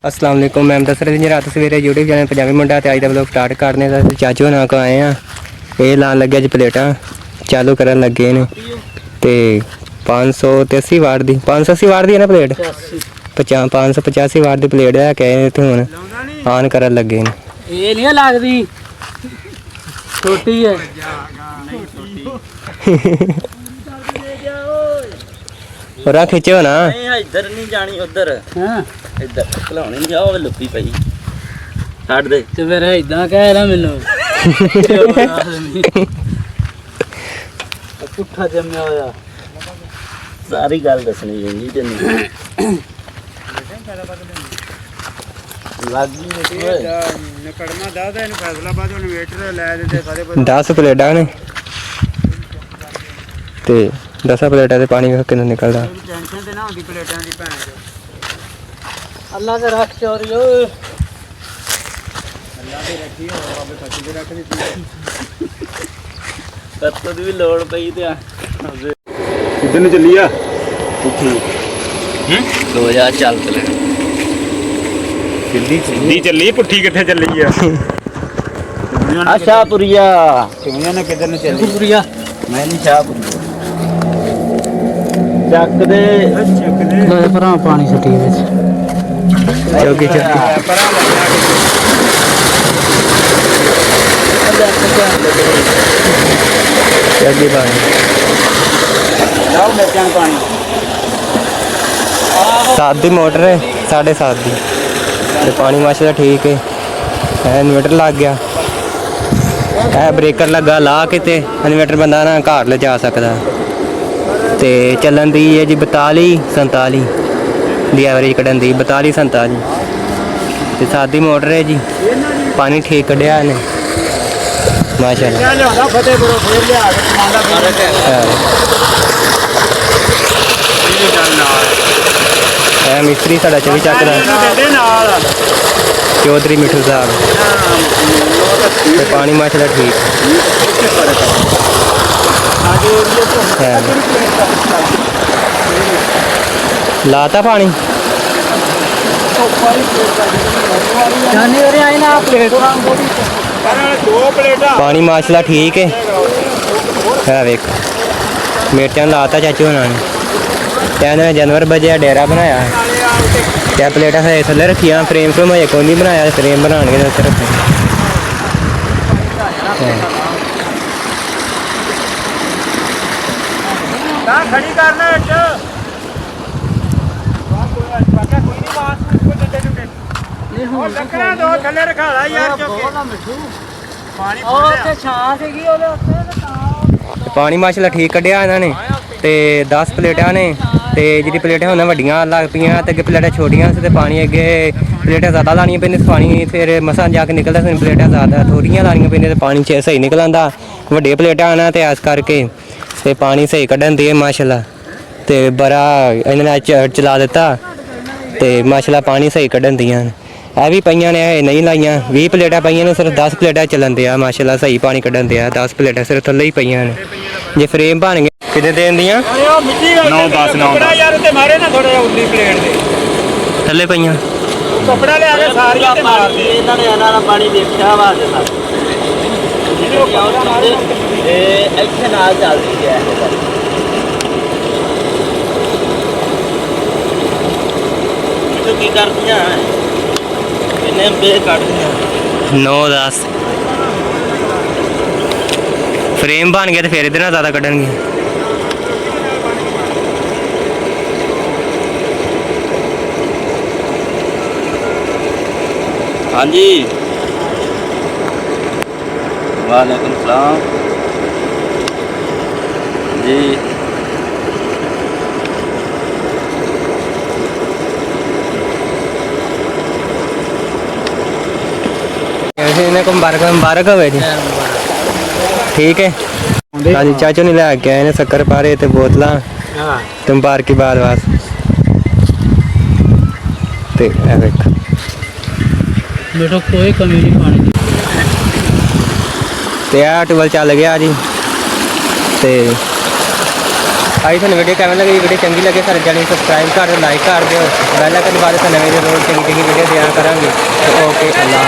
अस्सलाम वालेकुम। मैं दस रहे रात सवेरे यूट्यूब चैनल पंजाबी मुंडा ते अज दा व्लॉग स्टार्ट करने दा चाचू होना को आए हैं। ये लान लगे अज प्लेटा चालू करन लगे ने ते 580 वाट दी 580 वाट दी है ना प्लेट 585 वाट दी प्लेट है कहे ते हुन ऑन करन लगे ने। ये नहीं लगदी छोटी है और खिंचो ना इधर नहीं जानी उधर इधर खिलाने नहीं जाओ लुप्पी पई छੱਡ ਦੇ ਤੇ ਫਿਰ ਇਦਾਂ ਕਹਿ ਨਾ ਮੈਨੂੰ ਪੁੱਠਾ ਜੰਮਿਆ ਹੋਇਆ ਸਾਰੀ ਗੱਲ ਦੱਸਣੀ ਪੈਂਦੀ ਤੈਨੂੰ ਲੱਗੀ ਨਿਕੜਨਾ ਦੱਸਦਾ ਇਹਨੂੰ ਫੈਸਲਾਬਾਦ ਇਨਵੇਟਰ ਲੈ ਦਿੱਤੇ ਸਾਰੇ 10 प्लेटा ने ते 10 प्लेटा ते पानी किन्ना निकलदा। ਟੈਨਸ਼ਨ ਤੇ ਨਾ ਹੁੰਦੀ ਪਲੇਟਾਂ ਦੀ ਭੈਣ ਚੋ ਅੱਲਾ ਦੇ ਰੱਖ ਚੋਰੀ ਓਏ ਅੱਲਾ ਦੇ ਰੱਖੀ ਹੋਰ ਬਾਬੇ ਖੱਚ ਦੇ ਰੱਖ ਦਿੱਤੀ ਕੱਤੋਂ ਦੀ ਵੀ ਲੋੜ ਪਈ ਤੇ ਕਿੱਧਰ ਨੂੰ ਚੱਲੀ ਆ ਪੁੱਠੀ 2000 ਚੱਲ ਚਲੇ ਸਿੱਧੀ ਚੱਲੀ ਪੁੱਠੀ ਕਿੱਥੇ ਚੱਲੀ ਆ ਆਸ਼ਾਪੁਰੀਆ ਕਿਉਂ ਨਾ ਕਿੱਧਰ ਨੂੰ ਚੱਲੀ ਸ਼ੁਕਰੀਆ ਮੈਂ ਨਹੀਂ ਸ਼ਾਹਪੁਰੀਆ ਚੱਕ ਦੇ ਲੈ ਭਰਾ ਪਾਣੀ ਛੱਟੀ ਵਿੱਚ चौकी चौकी चौकी पानी ਲਾਓ ਮਿਰਚਾਂ ਨੂੰ ਪਾਣੀ 7 दी मोटर है 7.5 दी ते पानी माशाल्लाह ठीक है इन्वर्टर लग गया है ब्रेकर लगा ला के ते इन्वर्टर बंदा ना घर ले जा सकता ते चलन दी है जी 42-47 दी एवरेज कढ़न दी 42-47 ते 7 दी मोटर है जी पानी ठीक कढ़िया ने माशाल्लाह ਲਿਆਉਂਦਾ ਫਤਿਹਪੁਰੋਂ ਫੇਰ ਲਿਆ ਕੇ ਕਮਾਂਦਾ ਇਹ ਚੱਲ ਨਾਲ है मिस्त्री साढ़ा 24 ਚੱਕਦਾ ਦੇ ਨਾਲ चौधरी मिठू साहब ते पानी माशाल्लाह ठीक है। लाता पानी ਜਾਨੀ ਉਰੇ ਆਈ ਨਾ ਪਲੇਟ ਦੋ ਪਲੇਟਾਂ पानी माशाल्लाह ठीक है वेख मिर्चां लाता चाचू होना ने कहने जानवर बजे डेरा बनाया क्या प्लेटा है थले रखिया फ्रेम फ्रेम अजे कोई नहीं बनाया फ्रेम बनाने उत्ते रखे ਤਾਂ ਖੜੀ ਕਰਨਾ ਇੱਟ ਕੋਈ ਨਹੀਂ ਬਾਤ ਕੋਈ ਡੰਡੇ ਡੁੰਡੇ ਨਹੀਂ ਉਹ ਲੱਕੜਾਂ ਦੋ ਥੱਲੇ ਰਖਾ ਲਾ ਯਾਰ ਚੁੱਕ ਕੇ ਪਾਣੀ ਉਹ ਉੱਥੇ ਛਾਂ ਸੀਗੀ ਉਹਦੇ ਉੱਤੇ ਤੇ ਤਾਂ पानी माशाल्लाह ठीक कढ़िया इन्होंने ते 10 प्लेटा ने ते जी प्लेटा होना वड्डियां लग पियां ते अगे प्लेटा छोटियां से पानी अगे प्लेटा ज़्यादा लानियां पैंदियां पानी फिर मसां जाके निकलदा फिर प्लेटा ज़्यादा थोड़ियां लानियां पैंदियां ते पानी सही निकल आंदा वड्डे प्लेटा आना ते इस करके ते पानी सही कढ़न दी माशाल्लाह ते बड़ा इन्होंने चला दिता ते माशाल्लाह पानी सही कढ़न दियां है भी पईयां ने नहीं लाइयां 20 प्लेटा पईयां ने सिर्फ 10 प्लेटा चलन दिया माशाल्लाह सही पानी कढ़न दिया 10 प्लेटा सिर्फ थल्ले ही पईयां ने जे फ्रेम बन गए कितने देन दियां ਉਹ ਮਿੱਟੀ 9-10 ਯਾਰ ਉੱਤੇ ਮਾਰੇ ਨਾ ਥੋੜਾ ਜਿਹਾ ਉੱਲੀ ਪਲੇਟ ਦੇ थल्ले पईयां ਕੱਪੜਾ ਲਿਆ ਕੇ ਸਾਰੀਆਂ ਤੇ ਮਾਰ ਦੇ ਇਹਨਾਂ ਨੇ ਇਹਨਾਂ ਦਾ ਪਾਣੀ ਦੇਖਿਆ ਵਾ ਤੇ ਸਰ ਜਿਹੜੇ ਉਹ ਕੱਪੜਾ ਮਾਰੇ ਇਹ ਇੱਥੇ ਨਾਲ ਚੱਲਦੀ ਹੈ ਇਹ ਕੀ ਕਰਦੀਆਂ ਇਹਨੇ ਬੇ ਕੱਢਦੀਆਂ 9-10 फ्रेम बन गया तो फिर इधर ना ज़्यादा कढ़नगे हाँ जी वालेकुम सलाम जी ऐसे इन्हें को मुबारक हो जी ठीक है हाँ जी चाचू ने लैके आए ने शक्कर पारे ते बोतलां ते मुबारकी बाद वास ते ए वेख बेटो कोई कमी नहीं पानी की ते आ ट्यूबल चल गया जी ते ਆਈ ਤੁਹਾਨੂੰ ਵੀਡੀਓ ਕਿਵੇਂ ਲੱਗੀ? ਵੀਡੀਓ ਚੰਗੀ ਲੱਗੇ ਸਾਡੇ ਚੈਨਲ ਨੂੰ ਸਬਸਕ੍ਰਾਈਬ ਕਰ ਦਿਓ, ਲਾਈਕ ਕਰ ਦਿਓ, ਬੈਲ ਆਈਕਨ ਦਬਾ ਦਿਓ, ਤਾਂ ਨਵੇਂ ਰੋਜ਼ ਚੰਗੀ ਵੀਡੀਓ ਦਿਆ ਕਰਾਂਗੇ। ਓਕੇ, ਅੱਲਾ।